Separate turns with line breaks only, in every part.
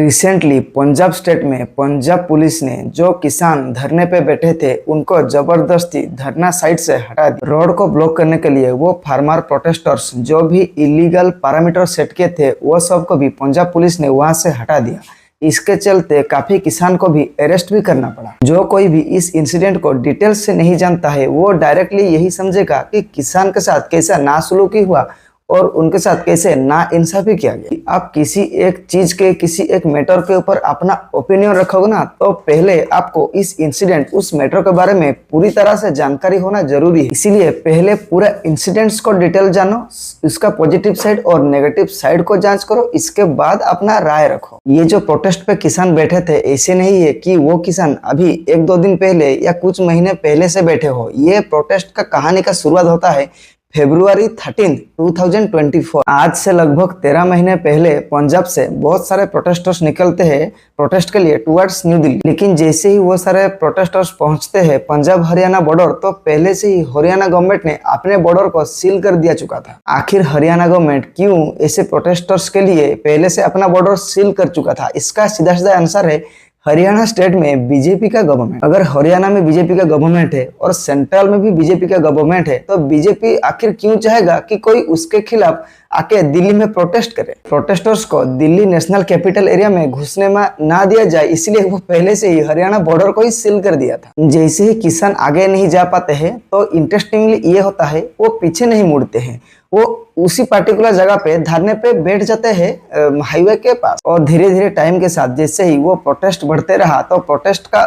Recently Punjab state में Punjab police ने जो किसान धरने पे बैठे थे उनको जबरदस्ती धरना साइट से हटा दिया। रोड को ब्लॉक करने के लिए वो फार्मर प्रोटेस्टर्स जो भी इलीगल पैरामीटर सेट किए थे वो सब को भी पंजाब पुलिस ने वहां से हटा दिया। इसके चलते काफी किसान को भी अरेस्ट भी करना पड़ा। जो कोई भी इस इंसिडेंट को डिटेल से नहीं जानता है वो डायरेक्टली यही समझेगा कि किसान के साथ कैसा नासलूकी हुआ और उनके साथ कैसे ना इंसाफी किया गया। आप किसी एक चीज के किसी एक मैटर के ऊपर अपना ओपिनियन रखोगे ना तो पहले आपको इस इंसिडेंट उस मैटर के बारे में पूरी तरह से जानकारी होना जरूरी है। इसीलिए पहले पूरा इंसिडेंट्स को डिटेल जानो, इसका पॉजिटिव साइड और नेगेटिव साइड को जांच करो, इसके बाद अपना राय रखो। ये जो प्रोटेस्ट पे किसान बैठे थे ऐसे नहीं है कि वो किसान अभी एक दो दिन पहले या कुछ महीने पहले से बैठे हो। ये प्रोटेस्ट का कहानी का शुरुआत होता है February 13, 2024। आज से लगभग 13 महीने पहले पंजाब से बहुत सारे प्रोटेस्टर्स निकलते हैं प्रोटेस्ट के लिए टुवर्ड्स न्यू दिल्ली। लेकिन जैसे ही वो सारे प्रोटेस्टर्स पहुंचते हैं पंजाब हरियाणा बॉर्डर तो पहले से ही हरियाणा गवर्नमेंट ने अपने बॉर्डर को सील कर दिया चुका था। आखिर हरियाणा गवर्नमेंट क्यों ऐसे प्रोटेस्टर्स के लिए पहले से अपना बॉर्डर सील कर चुका था? इसका सीधा सीधा आंसर है हरियाणा स्टेट में बीजेपी का गवर्नमेंट। अगर हरियाणा में बीजेपी का गवर्नमेंट है और सेंट्रल में भी बीजेपी का गवर्नमेंट है तो बीजेपी आखिर क्यों चाहेगा कि कोई उसके खिलाफ आके दिल्ली में प्रोटेस्ट करे? प्रोटेस्टर्स को दिल्ली नेशनल कैपिटल एरिया में घुसने में ना दिया जाए इसलिए वो पहले से ही हरियाणा बॉर्डर को ही सील कर दिया था। जैसे ही किसान आगे नहीं जा पाते हैं तो इंटरेस्टिंगली ये होता है वो पीछे नहीं मुड़ते हैं, वो उसी पर्टिकुलर जगह पे धरने पे बैठ जाते हैं हाईवे के पास। और धीरे धीरे टाइम के साथ जैसे ही वो प्रोटेस्ट बढ़ते रहा तो प्रोटेस्ट का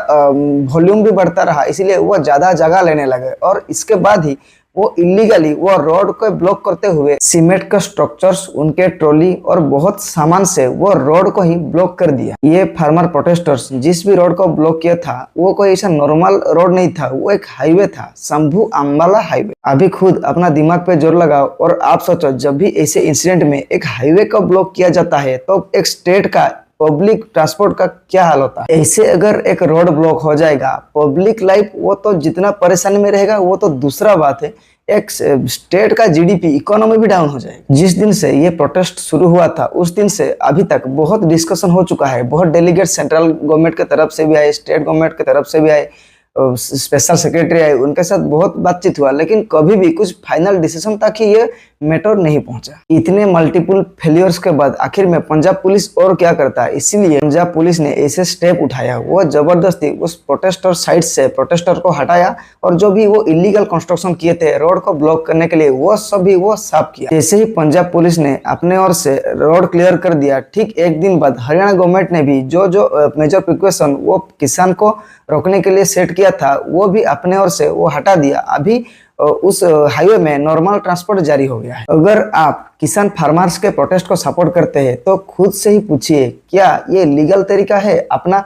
वॉल्यूम भी बढ़ता रहा, इसीलिए वो ज्यादा जगह लेने लगे और इसके बाद ही वो इलीगली वो रोड को ब्लॉक करते हुए सीमेंट का स्ट्रक्चर्स, उनके ट्रॉली और बहुत सामान से वो रोड को ही ब्लॉक कर दिया। ये फार्मर प्रोटेस्टर्स जिस भी रोड को ब्लॉक किया था वो कोई ऐसा नॉर्मल रोड नहीं था, वो एक हाईवे था, शंभू अंबाला हाईवे। अभी खुद अपना दिमाग पे जोर लगाओ और आप सोचो जब भी ऐसे इंसिडेंट में एक हाईवे को ब्लॉक किया जाता है तो एक स्टेट का पब्लिक ट्रांसपोर्ट का क्या हाल होता है। ऐसे अगर एक रोड ब्लॉक हो जाएगा पब्लिक लाइफ वो तो जितना परेशानी में रहेगा वो तो दूसरा बात है, एक स्टेट का जीडीपी इकोनॉमी भी डाउन हो जाएगी। जिस दिन से ये प्रोटेस्ट शुरू हुआ था उस दिन से अभी तक बहुत डिस्कशन हो चुका है, बहुत डेलीगेट सेंट्रल गवर्नमेंट की तरफ से भी आए, स्टेट गवर्नमेंट की तरफ से भी आए, स्पेशल सेक्रेटरी आए, उनके साथ बहुत बातचीत हुआ लेकिन कभी भी कुछ फाइनल डिसीजन तक ही ये मैटर नहीं पहुंचा। इतने मल्टीपल फेलियर्स के बाद आखिर में पंजाब पुलिस और क्या करता है, इसीलिए पंजाब पुलिस ने ऐसे स्टेप उठाया, वो जबरदस्ती उस प्रोटेस्टर साइड से प्रोटेस्टर को हटाया और जो भी वो इलीगल कंस्ट्रक्शन किए थे रोड को ब्लॉक करने के लिए वो सब भी वो साफ किया। जैसे ही पंजाब पुलिस ने अपने ओर से रोड क्लियर कर दिया ठीक एक दिन बाद हरियाणा गवर्नमेंट ने भी जो मेजर प्रिकॉशन वो किसान को रोकने के लिए सेट किया था वो भी अपने ओर से वो हटा दिया। अभी उस हाईवे में नॉर्मल ट्रांसपोर्ट जारी हो गया है। अगर आप किसान फार्मर्स के प्रोटेस्ट को सपोर्ट करते हैं तो खुद से ही पूछिए क्या ये लीगल तरीका है अपना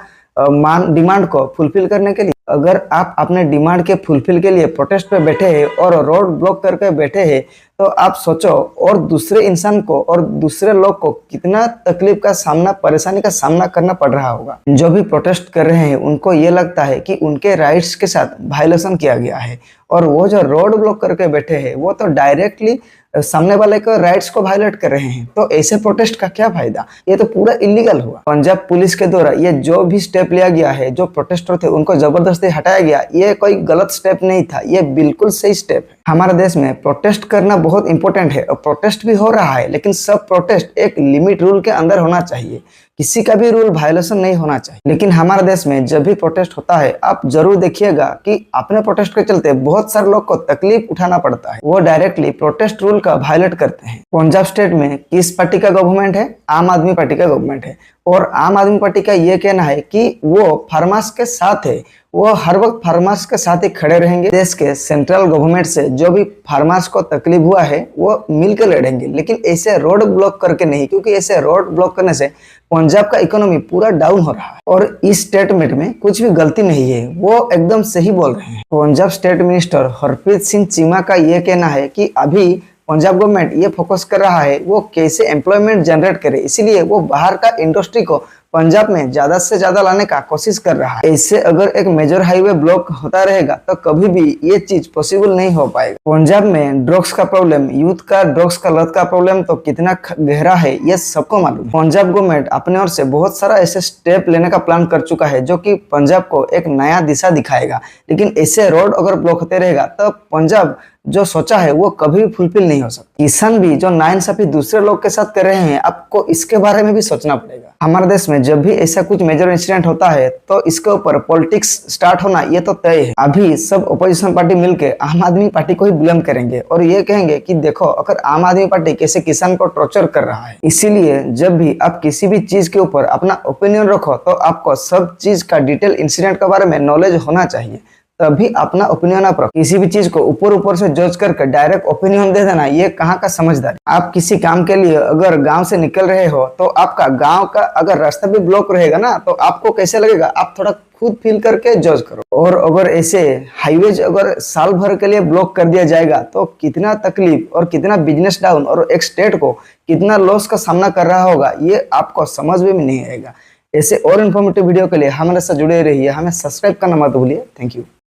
डिमांड को फुलफिल करने के लिए? अगर आप अपने डिमांड के फुलफिल के लिए प्रोटेस्ट पे बैठे हैं और रोड ब्लॉक करके बैठे हैं तो आप सोचो और दूसरे इंसान को और दूसरे लोग को कितना तकलीफ का सामना, परेशानी का सामना करना पड़ रहा होगा। जो भी प्रोटेस्ट कर रहे हैं उनको ये लगता है कि उनके राइट्स के साथ वायलेशन किया गया है और वो जो रोड ब्लॉक करके बैठे हैं वो तो डायरेक्टली सामने वाले के राइट्स को वायलेट कर रहे हैं। तो ऐसे प्रोटेस्ट का क्या फायदा? ये तो पूरा इलीगल हुआ। पंजाब पुलिस के द्वारा ये जो भी स्टेप लिया गया है, जो प्रोटेस्टर थे उनको जबरदस्ती हटाया गया, ये कोई गलत स्टेप नहीं था, ये बिल्कुल सही स्टेप है। हमारे देश में प्रोटेस्ट करना बहुत इंपॉर्टेंट है और प्रोटेस्ट भी हो रहा है लेकिन सब प्रोटेस्ट एक लिमिट रूल के अंदर होना चाहिए, किसी का भी रूल वायलेशन नहीं होना चाहिए। लेकिन हमारे देश में जब भी प्रोटेस्ट होता है आप जरूर देखिएगा कि अपने प्रोटेस्ट के चलते बहुत सारे लोग को तकलीफ उठाना पड़ता है, वो डायरेक्टली प्रोटेस्ट रूल का वायलेट करते हैं। पंजाब स्टेट में किस पार्टी का गवर्नमेंट है? आम आदमी पार्टी का गवर्नमेंट है और आम आदमी पार्टी का ये कहना है कि वो फार्मर्स के साथ है, वो हर वक्त फार्मर्स के साथ ही खड़े रहेंगे। देश के सेंट्रल गवर्नमेंट से जो भी फार्मर्स को तकलीफ हुआ है वो मिलकर लड़ेंगे, लेकिन ऐसे रोड ब्लॉक करके नहीं, क्योंकि ऐसे रोड ब्लॉक करने से पंजाब का इकोनॉमी पूरा डाउन हो रहा है। और इस स्टेटमेंट में कुछ भी गलती नहीं है, वो एकदम सही बोल रहे हैं। पंजाब स्टेट मिनिस्टर हरप्रीत सिंह चीमा का ये कहना है कि अभी पंजाब गवर्नमेंट ये फोकस कर रहा है वो कैसे एम्प्लॉयमेंट जनरेट करे, इसीलिए वो बाहर का इंडस्ट्री को पंजाब में ज्यादा से ज्यादा लाने का कोशिश कर रहा है। ऐसे अगर एक मेजर हाईवे ब्लॉक होता रहेगा तो कभी भी ये चीज पॉसिबल नहीं हो पाएगा। पंजाब में ड्रग्स का प्रॉब्लम, यूथ का ड्रग्स का लत का प्रॉब्लम तो कितना गहरा है ये सबको मालूम। पंजाब गवर्नमेंट अपने ओर से बहुत सारा ऐसे स्टेप लेने का प्लान कर चुका है जो कि पंजाब को एक नया दिशा दिखाएगा, लेकिन ऐसे रोड अगर ब्लॉक होते रहेगा तो पंजाब जो सोचा है वो कभी भी फुलफिल नहीं हो सकता। किसान भी जो नाइंसाफी दूसरे लोग के साथ कर रहे हैं, आपको इसके बारे में भी सोचना पड़ेगा। हमारे देश में जब भी ऐसा कुछ मेजर इंसिडेंट होता है तो इसके ऊपर पॉलिटिक्स स्टार्ट होना ये तो तय है। अभी सब अपोजिशन पार्टी मिलके आम आदमी पार्टी को ही ब्लेम करेंगे और ये कहेंगे कि देखो अगर आम आदमी पार्टी कैसे किसान को टॉर्चर कर रहा है। इसीलिए जब भी आप किसी भी चीज के ऊपर अपना ओपिनियन रखो तो आपको सब चीज का डिटेल इंसिडेंट के बारे में नॉलेज होना चाहिए, तभी अपना ओपिनियन आप रखो। किसी भी चीज को ऊपर ऊपर से जज करके डायरेक्ट ओपिनियन दे देना ये कहाँ का समझदारी। आप किसी काम के लिए अगर गांव से निकल रहे हो तो आपका गांव का अगर रास्ता भी ब्लॉक रहेगा ना तो आपको कैसे लगेगा, आप थोड़ा खुद फील करके जज करो। और अगर ऐसे हाईवेज अगर साल भर के लिए ब्लॉक कर दिया जाएगा तो कितना तकलीफ और कितना बिजनेस डाउन और एक स्टेट को कितना लॉस का सामना कर रहा होगा ये आपको समझ में नहीं आएगा। ऐसे और इन्फॉर्मेटिव वीडियो के लिए हमारे साथ जुड़े रहिए, हमें सब्सक्राइब करना मत भूलिए। Thank you.